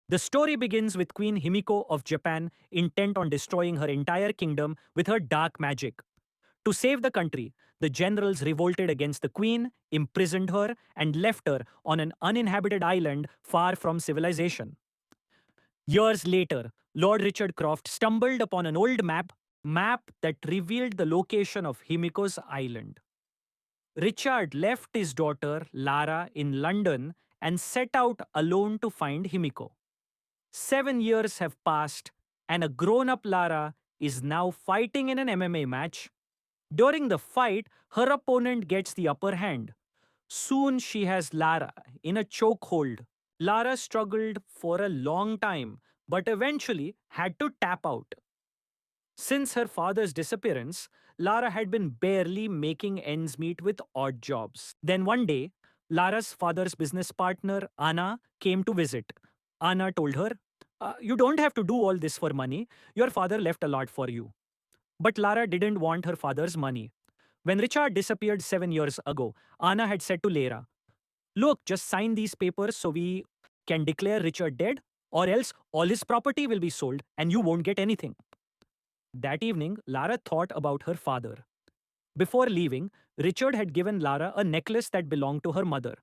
The story begins with Queen Himiko of Japan intent on destroying her entire kingdom with her dark magic. To save the country, the generals revolted against the queen, imprisoned her, and left her on an uninhabited island far from civilization. Years later, Lord Richard Croft stumbled upon an old map that revealed the location of Himiko's island. Richard left his daughter Lara in London and set out alone to find Himiko. 7 years have passed, and a grown up Lara is now fighting in an MMA match. During the fight, her opponent gets the upper hand. Soon she has Lara in a chokehold. Lara struggled for a long time, but eventually had to tap out. Since her father's disappearance, Lara had been barely making ends meet with odd jobs. Then one day, Lara's father's business partner, Anna, came to visit. Anna told her, You don't have to do all this for money. Your father left a lot for you. But Lara didn't want her father's money. When Richard disappeared 7 years ago, Anna had said to Lara, Look, just sign these papers so we can declare Richard dead, or else all his property will be sold and you won't get anything. That evening, Lara thought about her father. Before leaving, Richard had given Lara a necklace that belonged to her mother.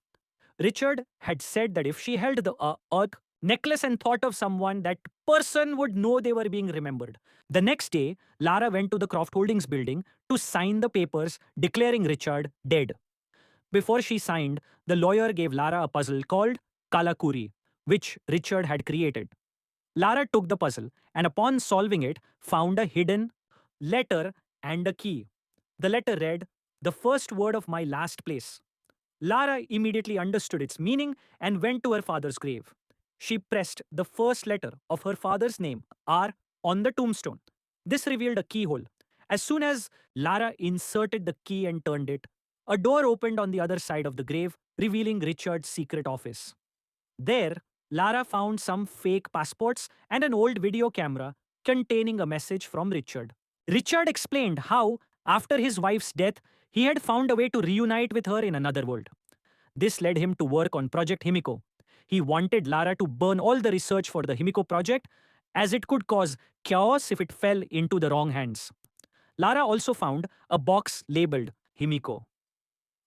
Richard had said that if she held the earth necklace and thought of someone, that person would know they were being remembered. The next day, Lara went to the Croft Holdings building to sign the papers declaring Richard dead. Before she signed, the lawyer gave Lara a puzzle called Kalakuri, which Richard had created. Lara took the puzzle and, upon solving it, found a hidden letter and a key. The letter read, The first word of my last place. Lara immediately understood its meaning and went to her father's grave. She pressed the first letter of her father's name, R, on the tombstone. This revealed a keyhole. As soon as Lara inserted the key and turned it, a door opened on the other side of the grave, revealing Richard's secret office. There, Lara found some fake passports and an old video camera containing a message from Richard. Richard explained how, after his wife's death, he had found a way to reunite with her in another world. This led him to work on Project Himiko. He wanted Lara to burn all the research for the Himiko project, as it could cause chaos if it fell into the wrong hands. Lara also found a box labeled Himiko.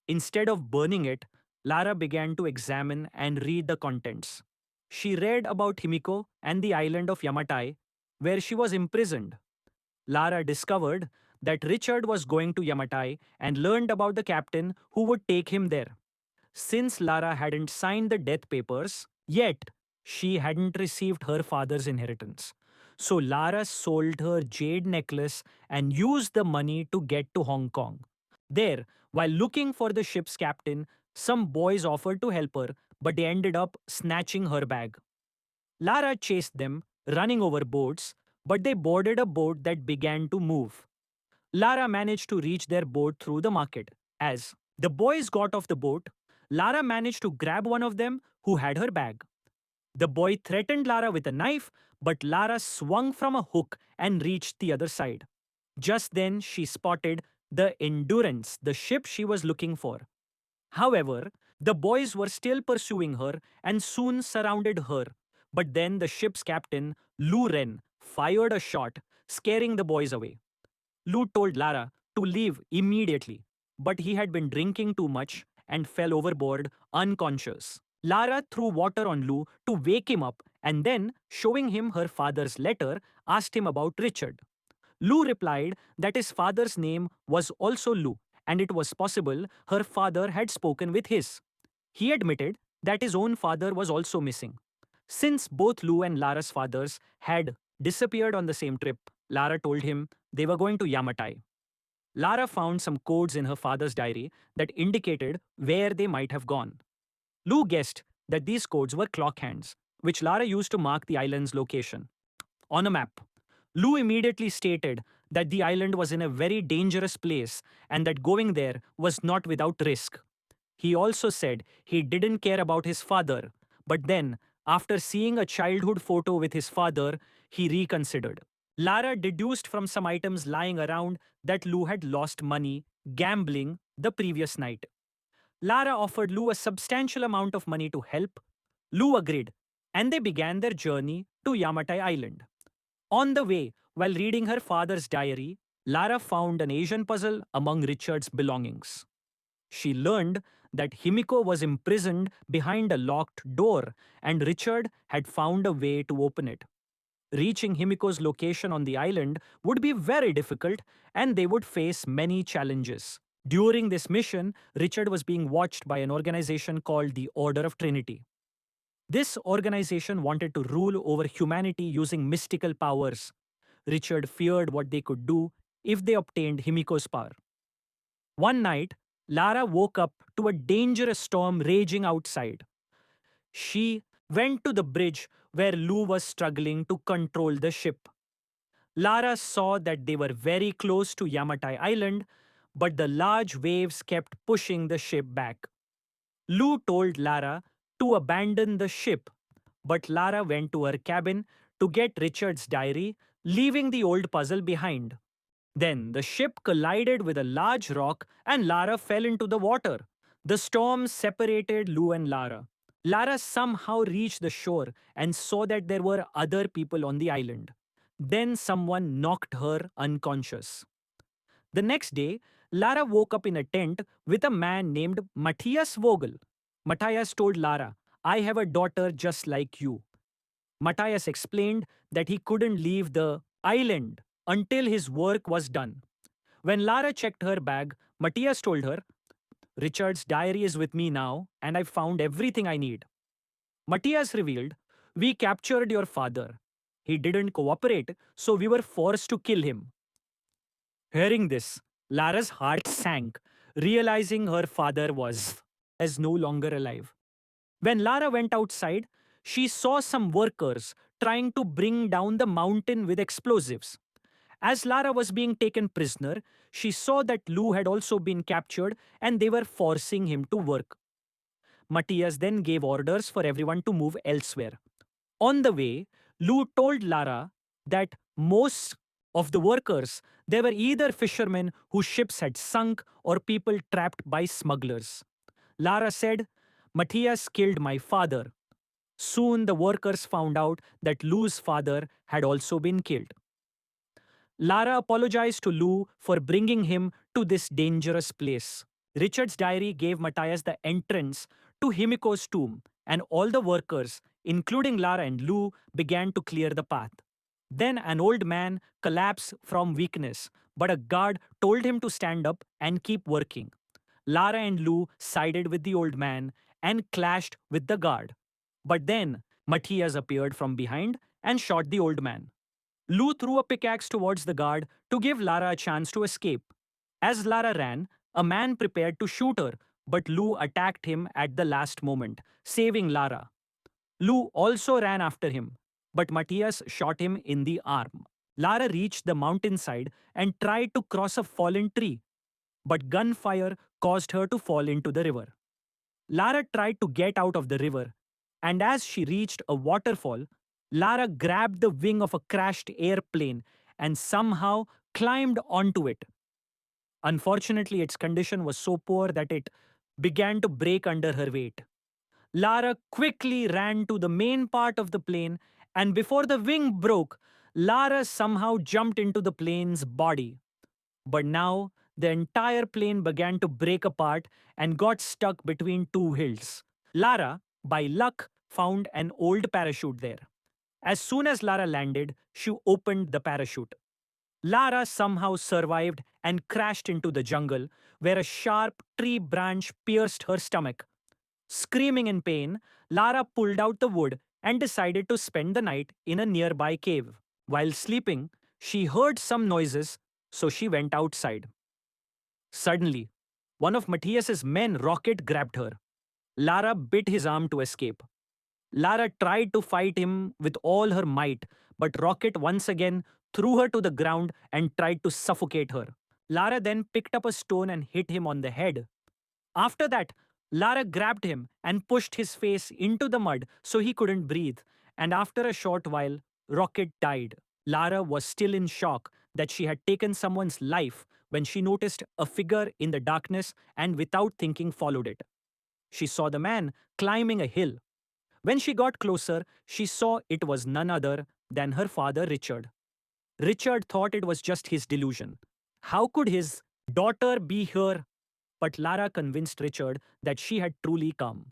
Instead of burning it, Lara began to examine and read the contents. She read about Himiko and the island of Yamatai, where she was imprisoned. Lara discovered that Richard was going to Yamatai and learned about the captain who would take him there. Since Lara hadn't signed the death papers, yet she hadn't received her father's inheritance. So Lara sold her jade necklace and used the money to get to Hong Kong. There, while looking for the ship's captain, some boys offered to help her, but they ended up snatching her bag. Lara chased them, running over boats, but they boarded a boat that began to move. Lara managed to reach their boat through the market. As the boys got off the boat, Lara managed to grab one of them who had her bag. The boy threatened Lara with a knife, but Lara swung from a hook and reached the other side. Just then, she spotted the Endurance, the ship she was looking for. However, the boys were still pursuing her and soon surrounded her. But then the ship's captain, Lu Ren, fired a shot, scaring the boys away. Lu told Lara to leave immediately, but he had been drinking too much and fell overboard unconscious. Lara threw water on Lu to wake him up and then, showing him her father's letter, asked him about Richard. Lu replied that his father's name was also Lu, and it was possible her father had spoken with his. He admitted that his own father was also missing. Since both Lu and Lara's fathers had disappeared on the same trip, Lara told him they were going to Yamatai. Lara found some codes in her father's diary that indicated where they might have gone. Lu guessed that these codes were clock hands, which Lara used to mark the island's location. On a map, Lu immediately stated that the island was in a very dangerous place and that going there was not without risk. He also said he didn't care about his father, but then, after seeing a childhood photo with his father, he reconsidered. Lara deduced from some items lying around that Lu had lost money gambling the previous night. Lara offered Lu a substantial amount of money to help. Lu agreed and they began their journey to Yamatai Island. On the way, while reading her father's diary, Lara found an Asian puzzle among Richard's belongings. She learned that Himiko was imprisoned behind a locked door and Richard had found a way to open it. Reaching Himiko's location on the island would be very difficult and they would face many challenges. During this mission, Richard was being watched by an organization called the Order of Trinity. This organization wanted to rule over humanity using mystical powers. Richard feared what they could do if they obtained Himiko's power. One night, Lara woke up to a dangerous storm raging outside. She went to the bridge where Lou was struggling to control the ship. Lara saw that they were very close to Yamatai Island, but the large waves kept pushing the ship back. Lou told Lara to abandon the ship, but Lara went to her cabin to get Richard's diary, leaving the old puzzle behind. Then the ship collided with a large rock and Lara fell into the water. The storm separated Lou and Lara. Lara somehow reached the shore and saw that there were other people on the island. Then someone knocked her unconscious. The next day, Lara woke up in a tent with a man named Matthias Vogel. Matthias told Lara, "I have a daughter just like you." Matthias explained that he couldn't leave the island until his work was done. When Lara checked her bag, Matthias told her, "Richard's diary is with me now, and I've found everything I need." Matthias revealed, "We captured your father. He didn't cooperate, so we were forced to kill him." Hearing this, Lara's heart sank, realizing her father was no longer alive. When Lara went outside, she saw some workers trying to bring down the mountain with explosives. As Lara was being taken prisoner, she saw that Lou had also been captured and they were forcing him to work. Matthias then gave orders for everyone to move elsewhere. On the way, Lou told Lara that most of the workers, they were either fishermen whose ships had sunk or people trapped by smugglers. Lara said, "Matthias killed my father." Soon the workers found out that Lou's father had also been killed. Lara apologized to Lou for bringing him to this dangerous place. Richard's diary gave Matthias the entrance to Himiko's tomb, and all the workers, including Lara and Lou, began to clear the path. Then an old man collapsed from weakness, but a guard told him to stand up and keep working. Lara and Lou sided with the old man and clashed with the guard. But then Matthias appeared from behind and shot the old man. Lou threw a pickaxe towards the guard to give Lara a chance to escape. As Lara ran, a man prepared to shoot her, but Lou attacked him at the last moment, saving Lara. Lou also ran after him, but Matthias shot him in the arm. Lara reached the mountainside and tried to cross a fallen tree, but gunfire caused her to fall into the river. Lara tried to get out of the river, and as she reached a waterfall, Lara grabbed the wing of a crashed airplane and somehow climbed onto it. Unfortunately, its condition was so poor that it began to break under her weight. Lara quickly ran to the main part of the plane, and before the wing broke, Lara somehow jumped into the plane's body. But now, the entire plane began to break apart and got stuck between two hills. Lara, by luck, found an old parachute there. As soon as Lara landed, she opened the parachute. Lara somehow survived and crashed into the jungle, where a sharp tree branch pierced her stomach. Screaming in pain, Lara pulled out the wood and decided to spend the night in a nearby cave. While sleeping, she heard some noises, so she went outside. Suddenly, one of Matthias's men, Rocket, grabbed her. Lara bit his arm to escape. Lara tried to fight him with all her might, but Rocket once again threw her to the ground and tried to suffocate her. Lara then picked up a stone and hit him on the head. After that, Lara grabbed him and pushed his face into the mud so he couldn't breathe, and after a short while, Rocket died. Lara was still in shock that she had taken someone's life when she noticed a figure in the darkness and without thinking followed it. She saw the man climbing a hill. When she got closer, she saw it was none other than her father Richard. Richard thought it was just his delusion. How could his daughter be here? But Lara convinced Richard that she had truly come.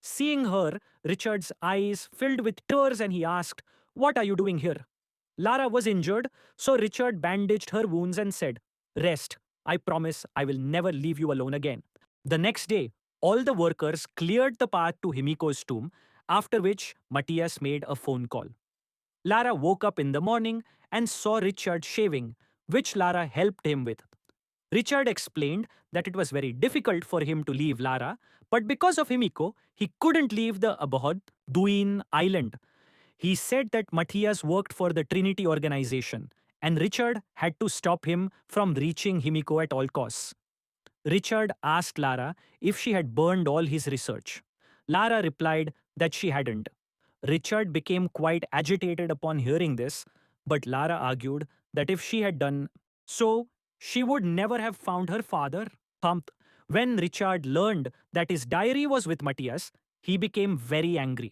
Seeing her, Richard's eyes filled with tears and he asked, "What are you doing here?" Lara was injured, so Richard bandaged her wounds and said, "Rest. I promise I will never leave you alone again." The next day, all the workers cleared the path to Himiko's tomb, after which Matthias made a phone call. Lara woke up in the morning and saw Richard shaving, which Lara helped him with. Richard explained that it was very difficult for him to leave Lara, but because of Himiko, he couldn't leave the Abhod Duin island. He said that Matthias worked for the Trinity organization, and Richard had to stop him from reaching Himiko at all costs. Richard asked Lara if she had burned all his research. Lara replied that she hadn't. Richard became quite agitated upon hearing this, but Lara argued that if she had done so, she would never have found her father. Pumped. When Richard learned that his diary was with Matthias, he became very angry.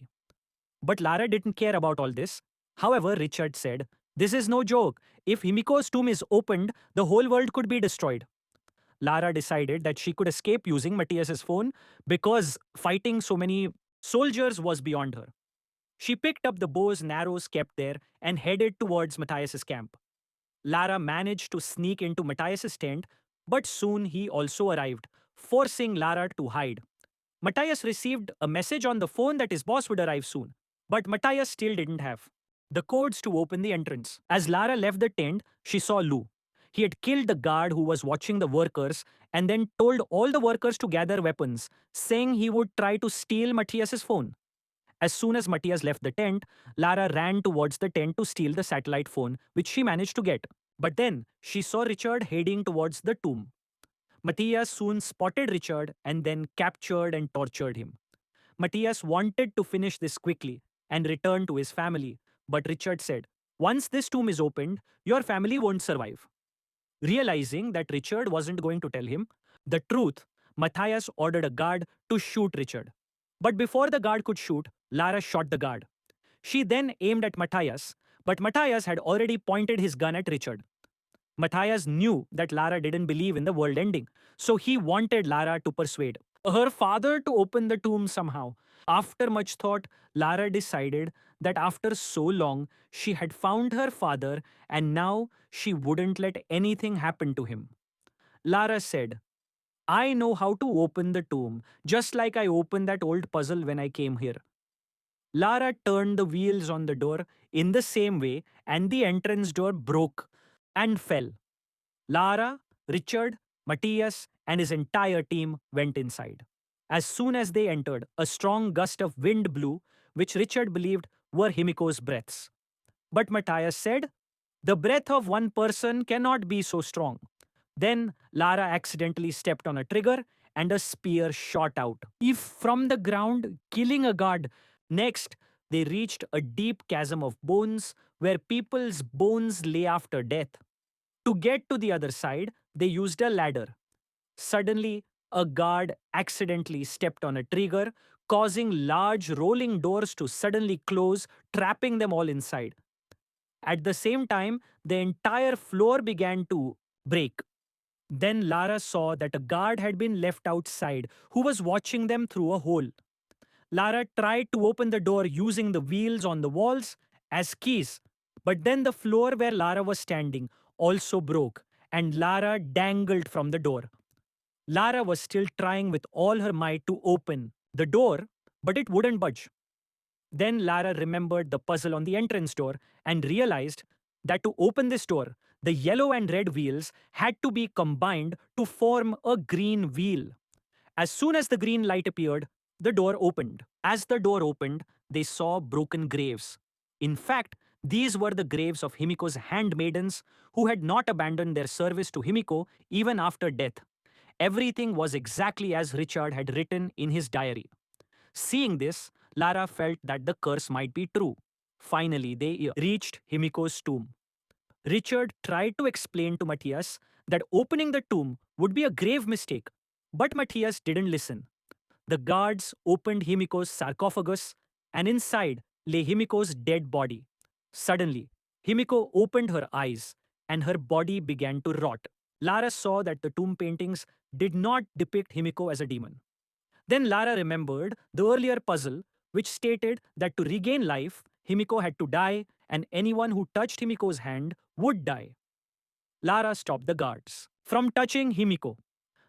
But Lara didn't care about all this. However, Richard said, "This is no joke. If Himiko's tomb is opened, the whole world could be destroyed." Lara decided that she could escape using Matthias's phone because fighting so many soldiers was beyond her. She picked up the bows and arrows kept there and headed towards Matthias's camp. Lara managed to sneak into Matthias's tent, but soon he also arrived, forcing Lara to hide. Matthias received a message on the phone that his boss would arrive soon, but Matthias still didn't have the codes to open the entrance. As Lara left the tent, she saw Lou. He had killed the guard who was watching the workers and then told all the workers to gather weapons, saying he would try to steal Matthias's phone. As soon as Matthias left the tent, Lara ran towards the tent to steal the satellite phone, which she managed to get. But then she saw Richard heading towards the tomb. Matthias soon spotted Richard and then captured and tortured him. Matthias wanted to finish this quickly and return to his family, but Richard said, "Once this tomb is opened, your family won't survive." Realizing that Richard wasn't going to tell him the truth, Matthias ordered a guard to shoot Richard. But before the guard could shoot, Lara shot the guard. She then aimed at Matthias, but Matthias had already pointed his gun at Richard. Matthias knew that Lara didn't believe in the world ending, so he wanted Lara to persuade her father to open the tomb somehow. After much thought, Lara decided that after so long, she had found her father and now she wouldn't let anything happen to him. Lara said, "I know how to open the tomb, just like I opened that old puzzle when I came here." Lara turned the wheels on the door in the same way, and the entrance door broke and fell. Lara, Richard, Matthias, and his entire team went inside. As soon as they entered, a strong gust of wind blew, which Richard believed were Himiko's breaths. But Matthias said, "The breath of one person cannot be so strong." Then Lara accidentally stepped on a trigger and a spear shot out, if from the ground, killing a guard. Next, they reached a deep chasm of bones where people's bones lay after death. To get to the other side, they used a ladder. Suddenly, a guard accidentally stepped on a trigger, causing large rolling doors to suddenly close, trapping them all inside. At the same time, the entire floor began to break. Then Lara saw that a guard had been left outside who was watching them through a hole. Lara tried to open the door using the wheels on the walls as keys, but then the floor where Lara was standing also broke and Lara dangled from the door. Lara was still trying with all her might to open the door, but it wouldn't budge. Then Lara remembered the puzzle on the entrance door and realized that to open this door, the yellow and red wheels had to be combined to form a green wheel. As soon as the green light appeared, the door opened. As the door opened, they saw broken graves. In fact, these were the graves of Himiko's handmaidens who had not abandoned their service to Himiko even after death. Everything was exactly as Richard had written in his diary. Seeing this, Lara felt that the curse might be true. Finally, they reached Himiko's tomb. Richard tried to explain to Matthias that opening the tomb would be a grave mistake, but Matthias didn't listen. The guards opened Himiko's sarcophagus, and inside lay Himiko's dead body. Suddenly, Himiko opened her eyes and her body began to rot. Lara saw that the tomb paintings did not depict Himiko as a demon. Then Lara remembered the earlier puzzle, which stated that to regain life, Himiko had to die, and anyone who touched Himiko's hand would die. Lara stopped the guards from touching Himiko.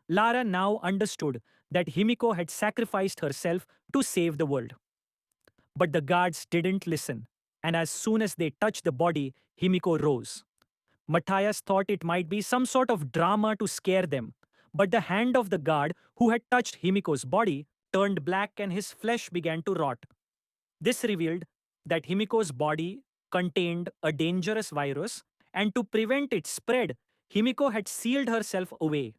Lara now understood that Himiko had sacrificed herself to save the world. But the guards didn't listen, and as soon as they touched the body, Himiko rose. Matthias thought it might be some sort of drama to scare them, but the hand of the guard who had touched Himiko's body turned black and his flesh began to rot. This revealed that Himiko's body contained a dangerous virus, and to prevent its spread, Himiko had sealed herself away.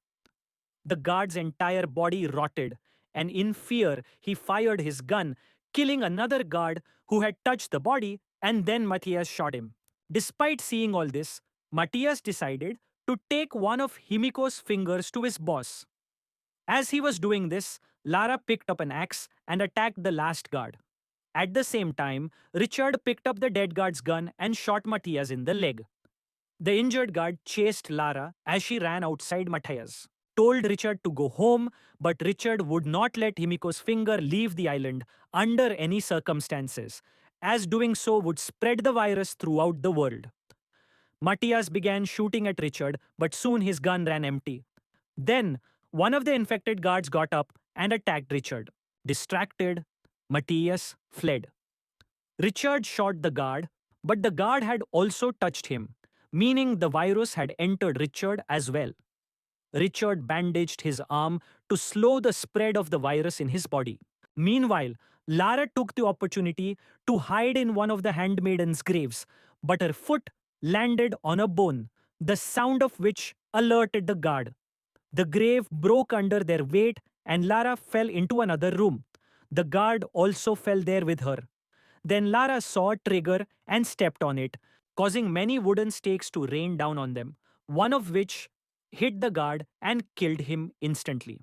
The guard's entire body rotted, and in fear, he fired his gun, killing another guard who had touched the body, and then Matthias shot him. Despite seeing all this, Matthias decided to take one of Himiko's fingers to his boss. As he was doing this, Lara picked up an axe and attacked the last guard. At the same time, Richard picked up the dead guard's gun and shot Matthias in the leg. The injured guard chased Lara as she ran outside Matthias, told Richard to go home, but Richard would not let Himiko's finger leave the island under any circumstances, as doing so would spread the virus throughout the world. Matthias began shooting at Richard, but soon his gun ran empty. Then, one of the infected guards got up and attacked Richard. Distracted, Matthias fled. Richard shot the guard, but the guard had also touched him, meaning the virus had entered Richard as well. Richard bandaged his arm to slow the spread of the virus in his body. Meanwhile, Lara took the opportunity to hide in one of the handmaiden's graves, but her foot landed on a bone, the sound of which alerted the guard. The grave broke under their weight and Lara fell into another room. The guard also fell there with her. Then Lara saw a trigger and stepped on it, causing many wooden stakes to rain down on them, one of which hit the guard and killed him instantly.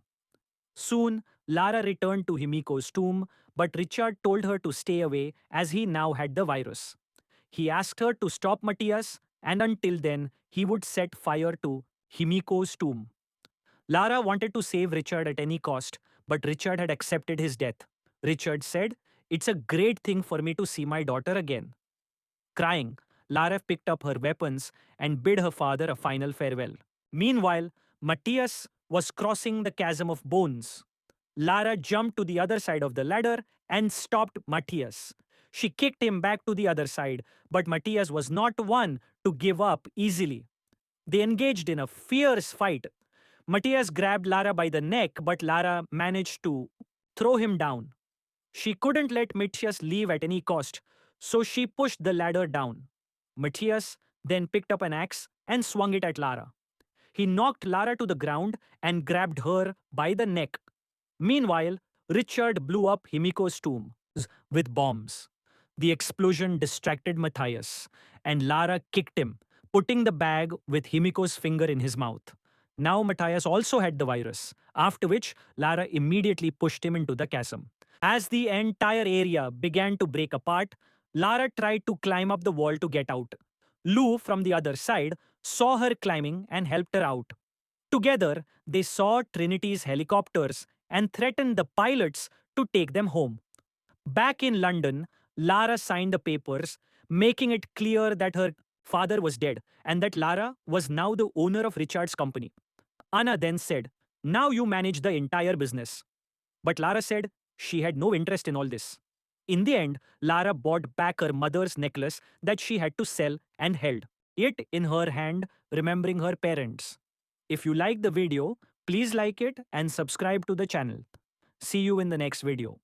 Soon, Lara returned to Himiko's tomb, but Richard told her to stay away as he now had the virus. He asked her to stop Matthias, and until then, he would set fire to Himiko's tomb. Lara wanted to save Richard at any cost, but Richard had accepted his death. Richard said, "It's a great thing for me to see my daughter again." Crying, Lara picked up her weapons and bid her father a final farewell. Meanwhile, Matthias was crossing the chasm of bones. Lara jumped to the other side of the ladder and stopped Matthias. She kicked him back to the other side, but Matthias was not one to give up easily. They engaged in a fierce fight. Matthias grabbed Lara by the neck, but Lara managed to throw him down. She couldn't let Matthias leave at any cost, so she pushed the ladder down. Matthias then picked up an axe and swung it at Lara. He knocked Lara to the ground and grabbed her by the neck. Meanwhile, Richard blew up Himiko's tomb with bombs. The explosion distracted Matthias, and Lara kicked him, putting the bag with Himiko's finger in his mouth. Now Matthias also had the virus, after which Lara immediately pushed him into the chasm. As the entire area began to break apart, Lara tried to climb up the wall to get out. Lou, from the other side, saw her climbing and helped her out. Together, they saw Trinity's helicopters and threatened the pilots to take them home. Back in London, Lara signed the papers, making it clear that her father was dead and that Lara was now the owner of Richard's company. Anna then said, "Now you manage the entire business." But Lara said she had no interest in all this. In the end, Lara bought back her mother's necklace that she had to sell and held it in her hand, remembering her parents. If you like the video, please like it and subscribe to the channel. See you in the next video.